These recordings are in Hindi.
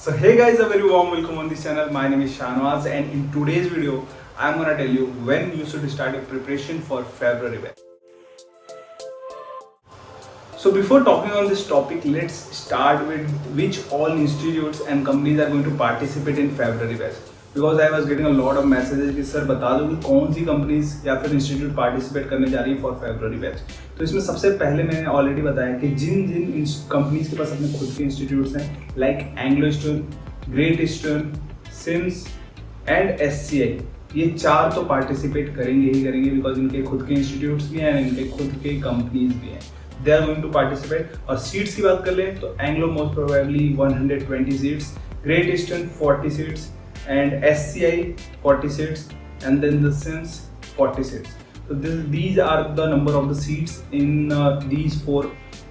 So hey guys, a very warm welcome on this channel. My name is Shanwaz and in today's video, I'm gonna tell you when you should start your preparation for February batch. So before talking on this topic, let's start with which all institutes and companies are going to participate in February batch. Because I was getting a lot of messages कि सर बता दो कि कौन सी कंपनीज या फिर इंस्टीट्यूट पार्टिसिपेट करने जा रही है फॉर फेब्रुअरी बैच। तो इसमें सबसे पहले मैंने ऑलरेडी बताया कि जिन जिन कंपनीज के पास अपने खुद के इंस्टीट्यूट्स हैं like Anglo Eastern, Great Eastern, SIMS and SCI, ये चार तो पार्टिसिपेट करेंगे ही करेंगे बिकॉज इनके खुद के इंस्टीट्यूट्स भी हैं, इनके खुद के कंपनीज भी हैं। They are going to participate. और सीट्स की बात कर लें तो Anglo most probably 120 seats, Great Eastern 40 seats and SCI 40 seats and then the SIMS 40 seats. So these are the number of the seats in these four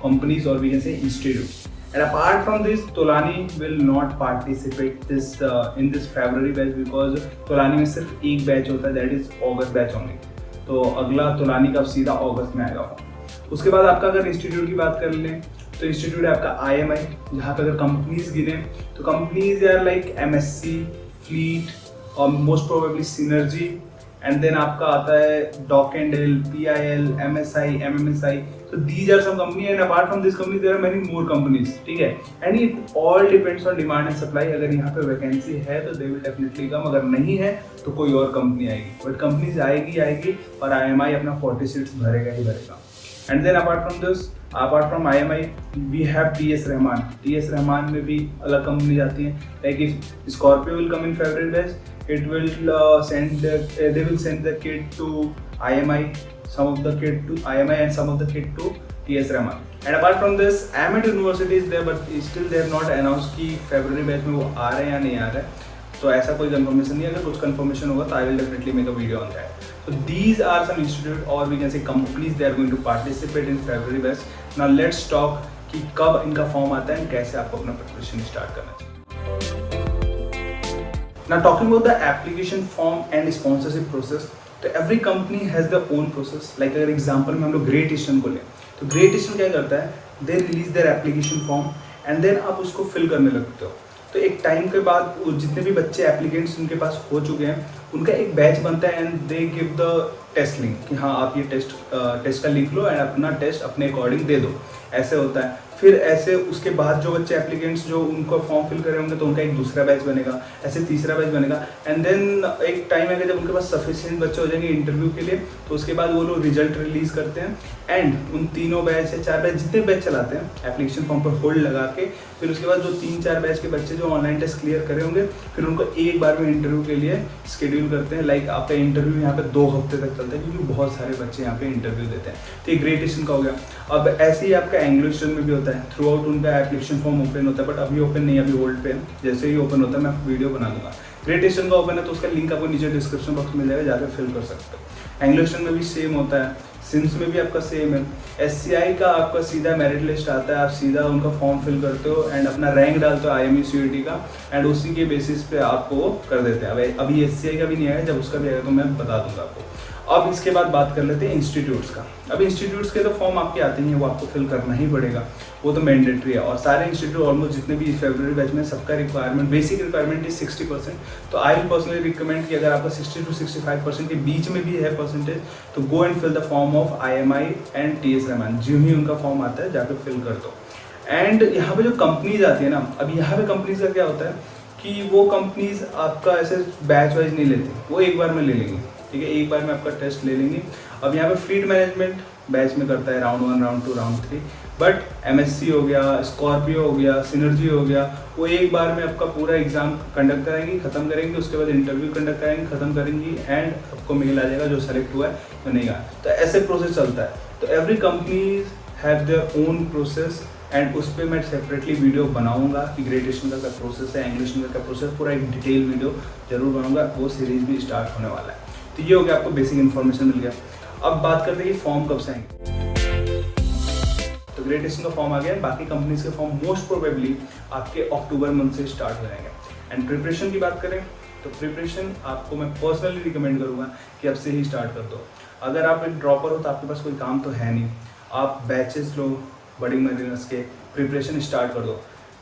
companies or we can say institutes. And apart from this, Tolani will not participate in this February batch because Tolani में सिर्फ एक बैच होता है, that is August batch only. तो अगला Tolani का सीधा अगस्त में आएगा। उसके बाद आपका अगर इंस्टीट्यूट की बात कर लें तो इंस्टीट्यूट है आपका IMI, जहाँ पे अगर कंपनीज गिने तो कंपनीज यार लाइक MSC, फ्लीट और most probably synergy and then आपका आता है डॉकेंडेल, PIL, MSI, MMSI. So these are some company and apart from this company there are many more companies. ठीक है, and it all depends on demand and supply. अगर यहाँ पे वैकेंसी है तो they will definitely come, अगर नहीं है तो कोई और कंपनी आएगी, बट कंपनीज आएगी और IMI अपना 40 सीट्स भरेगा ही भरेगा. And then apart from IMI we have TS Rahman. TS Rahman में भी अलग कंपनी जाती हैं. Like if Scorpio will come in February batch, it will they will send the kit to IMI, some of the kit to IMI and some of the kit to TS Rahman. And apart from this, Ahmed University is there, but still they have not announced कि February batch में वो आ रहे हैं या नहीं आ रहे हैं. तो ऐसा कोई कंफर्मेशन नहीं है. अगर कुछ कंफर्मेशन होगा तो I will definitely make a video on that. So these are some institute or we can say companies they are going to participate in February batch. Now let's talk कि कब इनका फॉर्म आता है और कैसे आपको अपना प्रिपरेशन स्टार्ट करना चाहिए. Now talking about the application form and sponsorship process, तो every company has their own process. Like अगर एग्जांपल में हम लोग ग्रेट ईस्टर्न को लें तो ग्रेट ईस्टर्न क्या करता है, they release their application form and then आप उसको फिल करने लगते हो. तो एक टाइम के बाद जितने भी बच्चे एप्लीकेंट्स उनके पास हो चुके हैं उनका एक बैच बनता है and they give the test link कि हाँ आप ये टेस्ट का लिख लो एंड अपना टेस्ट अपने अकॉर्डिंग दे दो. ऐसे होता है. फिर ऐसे उसके बाद जो बच्चे एप्लीकेंट्स जो उनको फॉर्म फिल करे होंगे तो उनका एक दूसरा बैच बनेगा, ऐसे तीसरा बैच बनेगा एंड देन एक टाइम आएगा जब उनके पास सफिशिएंट बच्चे हो जाएंगे इंटरव्यू के लिए तो उसके बाद वो लोग रिजल्ट रिलीज करते हैं एंड उन तीनों बैच या चार बैच जितने बैच चलाते हैं एप्लीकेशन फॉर्म पर होल्ड लगा के फिर उसके बाद जो 3-4 बैच के बच्चे जो ऑनलाइन टेस्ट क्लियर करे होंगे फिर उनको एक बार में इंटरव्यू के लिए शेड्यूल करते हैं. लाइक आपका इंटरव्यू यहाँ पे 2 हफ्ते तक चलता है क्योंकि बहुत सारे बच्चे यहाँ पे इंटरव्यू देते हैं. तो ये ग्रेट ईस्टर्न का हो गया. अब ऐसे ही आपका एंग्लो ईस्टर्न में भी होता है. थ्रू आउट उनका एप्लीकेशन फॉर्म ओपन होता है बट अभी ओपन नहीं है, अभी होल्ड पे है. जैसे ही ओपन होता है मैं वीडियो बना दूंगा. ग्रेट ईस्टर्न का ओपन है तो उसका लिंक आपको नीचे डिस्क्रिप्शन बॉक्स में मिल जाएगा, जाकर फिल कर सकते हो. एंग्लो ईस्टर्न में भी सेम होता है, सिम्स में भी आपका सेम है. SCI का आपका सीधा मेरिट लिस्ट आता है, आप सीधा उनका फॉर्म फिल करते हो एंड अपना रैंक डालते हो IME CET का एंड उसी के बेसिस पे आपको कर देते हैं. अभी SCI का भी नहीं आया, जब उसका भी आएगा तो मैं बता दूंगा आपको. अब इसके बाद बात कर लेते हैं इंस्टीट्यूट्स का. अब इंस्टीट्यूट्स के तो फॉर्म आपके आते ही हैं, वो आपको फिल करना ही पड़ेगा, वो तो मैंडेटरी है. और सारे इंस्टीट्यूट ऑलमोस्ट जितने भी फेब्रुअरी बैच में सबका रिक्वायरमेंट बेसिक रिक्वायरमेंट इज 60%. तो आई विल पर्सनली रिकमेंड कि अगर आपका 60 to 65% के बीच में भी है परसेंटेज तो go and fill the form of IMI and TS Rahman. जो ही उनका फॉर्म आता है जाकर फिल कर दो. एंड यहाँ पे जो कंपनीज आती है ना, अब यहाँ पे कंपनीज का क्या होता है कि वो कंपनीज आपका ऐसे बैच वाइज नहीं लेती, वो एक बार में ले लेंगे. ठीक है, एक बार में आपका टेस्ट ले लेंगे. अब यहाँ पे फ्लीट मैनेजमेंट बैच में करता है round 1, round 2, round 3. But MSC हो गया, स्कॉर्पियो हो गया, सिनर्जी हो गया, वो एक बार में आपका पूरा एग्जाम कंडक्ट कराएंगी, खत्म करेंगे, उसके बाद इंटरव्यू कंडक्ट कराएंगे, खत्म करेंगी एंड आपको मेल आ जाएगा जो सेलेक्ट हुआ है तो नहीं आया. तो ऐसे प्रोसेस चलता है. तो every companies have their own process and उस पर मैं सेपरेटली वीडियो बनाऊंगा कि ग्रेट ईस्टर्न का क्या प्रोसेस है, एंग्लो ईस्टर्न का क्या प्रोसेस, पूरा एक डिटेल वीडियो जरूर बनाऊंगा. वो सीरीज भी स्टार्ट होने वाला है. तो ये हो गया, आपको बेसिक इन्फॉर्मेशन मिल गया. अब बात करते हैं कि फॉर्म कब से आएंगे. तो ग्रेट ईस्टर्न का फॉर्म आ गया, बाकी कंपनीज के फॉर्म मोस्ट प्रोबेबली आपके अक्टूबर मंथ से स्टार्ट हो जाएंगे. एंड प्रिपरेशन की बात करें तो प्रिपरेशन आपको मैं पर्सनली रिकमेंड करूँगा कि अब से ही स्टार्ट कर दो. अगर आप एक ड्रॉपर हो तो आपके पास कोई काम तो है नहीं, आप बैचेस लो, बडिंग मरीनर्स के प्रिपरेशन स्टार्ट कर दो.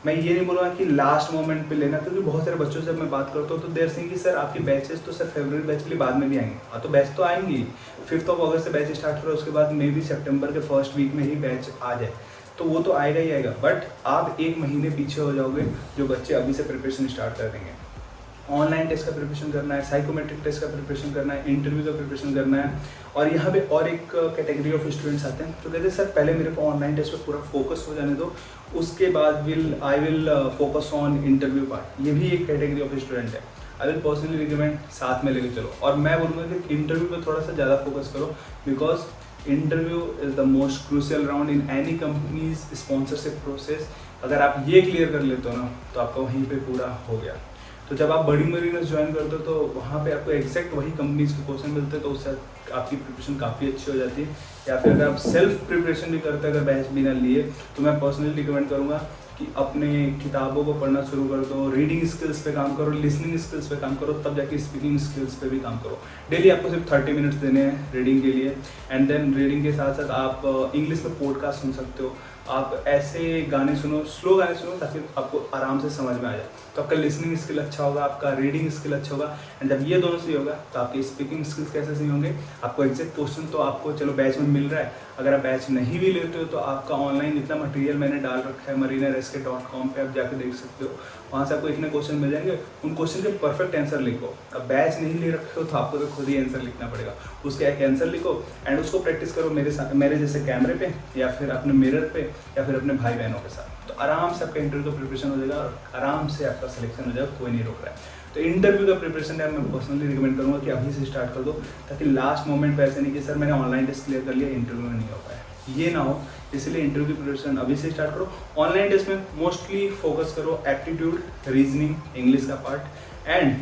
मैं ये नहीं बोलूँगा कि लास्ट मोमेंट पे लेना, क्योंकि बहुत सारे बच्चों से मैं बात करता हूँ तो देर सिंह कि सर आपकी बैचेस तो सर फरवरी बैच के लिए बाद में भी आएंगे। हाँ तो बैच तो आएंगी, 5 अगस्त से बैच स्टार्ट हो रहा है, उसके बाद मे भी सितंबर के फर्स्ट वीक में ही बैच आ जाए, तो वो तो आएगा ही आएगा। बट आप 1 महीने पीछे हो जाओगे जो बच्चे अभी से प्रिपरेशन स्टार्ट कर देंगे। ऑनलाइन टेस्ट का प्रिपरेशन करना है, साइकोमेट्रिक टेस्ट का प्रिपरेशन करना है, इंटरव्यू का प्रिपरेशन करना है। और यहाँ पे और एक कैटेगरी ऑफ स्टूडेंट्स आते हैं तो कहते हैं सर पहले मेरे को ऑनलाइन टेस्ट पे पूरा फोकस हो जाने दो, उसके बाद I will focus on interview part. ये भी एक कैटेगरी ऑफ स्टूडेंट है। आई विल पर्सनली रिकमेंड साथ में लेके चलो, और मैं बोलूँगा कि इंटरव्यू पे थोड़ा सा ज़्यादा फोकस करो, because interview is the most crucial round in any companies sponsorship process. अगर आप ये क्लियर कर लेते हो ना तो आपका वहीं पे पूरा हो गया। तो जब आप बड़ी मरीनस ज्वाइन करते हो तो वहाँ पे आपको एग्जैक्ट वही कंपनीज के क्वेश्चन मिलते हैं, तो उससे आपकी प्रिपरेशन काफ़ी अच्छी हो जाती है। या फिर अगर आप सेल्फ प्रिपरेशन भी करते हैं अगर बैच बिना लिए, तो मैं पर्सनली रिकमेंड करूँगा कि अपने किताबों को पढ़ना शुरू कर दो, रीडिंग स्किल्स पे काम करो, लिसनिंग स्किल्स पे काम करो, तब जाके स्पीकिंग स्किल्स पे भी काम करो। डेली आपको सिर्फ 30 मिनट्स देने हैं रीडिंग के लिए, एंड देन रीडिंग के साथ साथ आप इंग्लिश में पॉडकास्ट सुन सकते हो, आप ऐसे गाने सुनो, स्लो गाने सुनो, ताकि आपको आराम से समझ में आ जाए। तो आपका लिसनिंग स्किल अच्छा होगा, आपका रीडिंग स्किल अच्छा होगा, एंड जब ये दोनों सही होगा तो आपके स्पीकिंग स्किल्स कैसे सही होंगे। आपको एग्जैक्ट क्वेश्चन तो आपको चलो बैच में मिल रहा है, अगर आप बैच नहीं भी लेते हो तो आपका ऑनलाइन इतना मटेरियल मैंने डाल रखा है marinarescue.com पे, आप जाके देख सकते हो, वहाँ से आपको इतने क्वेश्चन मिल जाएंगे। उन क्वेश्चन के परफेक्ट आंसर लिखो। अब बैच नहीं ले रखे हो तो आपको तो खुद ही आंसर लिखना पड़ेगा, उसका एक आंसर लिखो एंड उसको प्रैक्टिस करो मेरे जैसे कैमरे पे, या फिर अपने मिरर पे, या फिर अपने भाई बहनों के साथ। तो आराम से आपका इंटरव्यू का प्रिपरेशन हो जाएगा और आराम से आपका सिलेक्शन हो जाएगा, कोई नहीं रोक रहा है। तो इंटरव्यू का प्रिपरेशन है, मैं पर्सनली रिकमेंड करूँगा कि अभी से स्टार्ट कर दो, ताकि लास्ट मोमेंट पे ऐसे नहीं कि सर मैंने ऑनलाइन टेस्ट क्लियर कर लिया, इंटरव्यू में नहीं हो पाया, ये ना हो। इसलिए इंटरव्यू की प्रिपरेशन अभी से स्टार्ट करो। ऑनलाइन टेस्ट में मोस्टली फोकस करो एप्टीट्यूड, रीजनिंग, इंग्लिश का पार्ट, एंड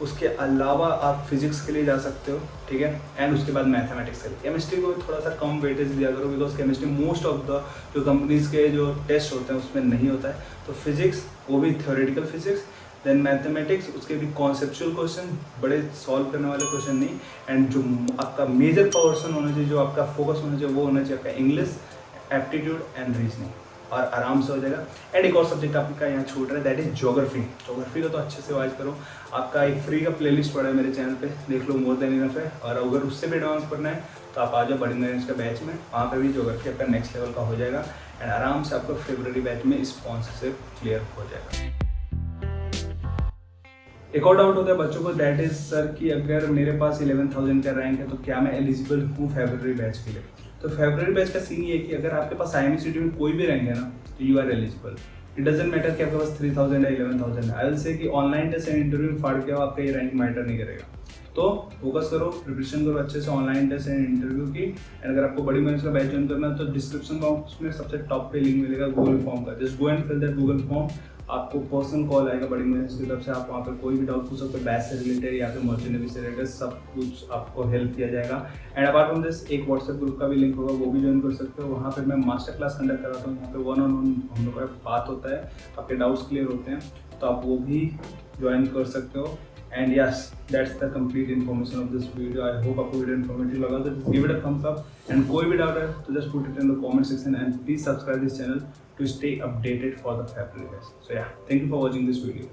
उसके अलावा आप फिजिक्स के लिए जा सकते हो, ठीक है, एंड उसके बाद मैथमेटिक्स के लिए। केमिस्ट्री को थोड़ा सा कम वेटेज दिया करो, because chemistry most of the जो कंपनीज के जो टेस्ट होते हैं उसमें नहीं होता है। तो फिजिक्स, वो भी थ्योरेटिकल फिजिक्स, देन मैथमेटिक्स, उसके भी कॉन्सेप्चुअल क्वेश्चन, बड़े सॉल्व करने वाले क्वेश्चन नहीं, एंड जो आपका मेजर पोर्शन होना चाहिए, जो आपका फोकस होना चाहिए, वो होना चाहिए आपका इंग्लिश, एप्टीट्यूड एंड रीजनिंग, और आराम से हो जाएगा। एंड एक और सब्जेक्ट आपका यहाँ छूट रहा है, दैट इज ज्योग्राफी। ज्योग्राफी का तो अच्छे से वाइज करो, आपका एक फ्री का प्लेलिस्ट पड़ा है मेरे चैनल पे, देख लो, मोर देन इनफ है। और अगर उससे भी एडवांस करना है तो आप आ जाओ बड़ी मरीनस का बैच में, वहाँ पे भी ज्योग्राफी आपका नेक्स्ट लेवल का हो जाएगा, एंड आराम से आपका फरवरी बैच में स्पॉन्सरशिप क्लियर हो जाएगा। एक और डाउट होता है बच्चों को, दैट इज सर कि अगर मेरे पास 11,000 का रैंक है तो क्या मैं एलिजिबल हूँ फरवरी बैच के लिए। तो फरवरी बैच का सीन ये है कि अगर आपके पास IMSCT में कोई भी रैंक है ना तो you are eligible. It doesn't matter कि आपके पास 3,000 है 11,000 है। आई विल से कि ऑनलाइन टेस्ट एंड इंटरव्यू में फाड़ के हो, आपका ये रैंक मैटर नहीं करेगा। तो फोकस करो, प्रिपरेशन करो अच्छे से ऑनलाइन टेस्ट एंड इंटरव्यू की। एंड अगर आपको बड़ी मरीनस का बैच ज्वाइन करना है तो डिस्क्रिप्शन बॉक्स में सबसे टॉप पे लिंक मिलेगा गूगल फॉर्म का, just go and fill that Google form. आपको पर्सनल कॉल आएगा बड़ी मरीनस की तरफ से, आप वहाँ पर कोई भी डाउट पूछ सकते हो, बैच से रिलेटेड या फिर मर्चेंट नेवी से रिलेटेड, सब कुछ आपको हेल्प किया जाएगा। एंड अपार्ट फ्रॉम दिस एक व्हाट्सएप ग्रुप का भी लिंक होगा, वो भी ज्वाइन कर सकते हो। वहाँ पर मैं मास्टर क्लास कंडक्ट कराता हूँ, यहाँ पे 1-on-1 हम लोग का बात होता है, आपके डाउट्स क्लियर होते हैं, तो आप वो भी ज्वाइन कर सकते हो। And yes, that's the complete information of this video. I hope आपको वीडियो इन्फॉर्मेटिव लगा, तो just give it a thumbs up and कोई भी डाउट है तो just put it in the comment section and please subscribe this channel to stay updated for the February batch. So yeah, thank you for watching this video.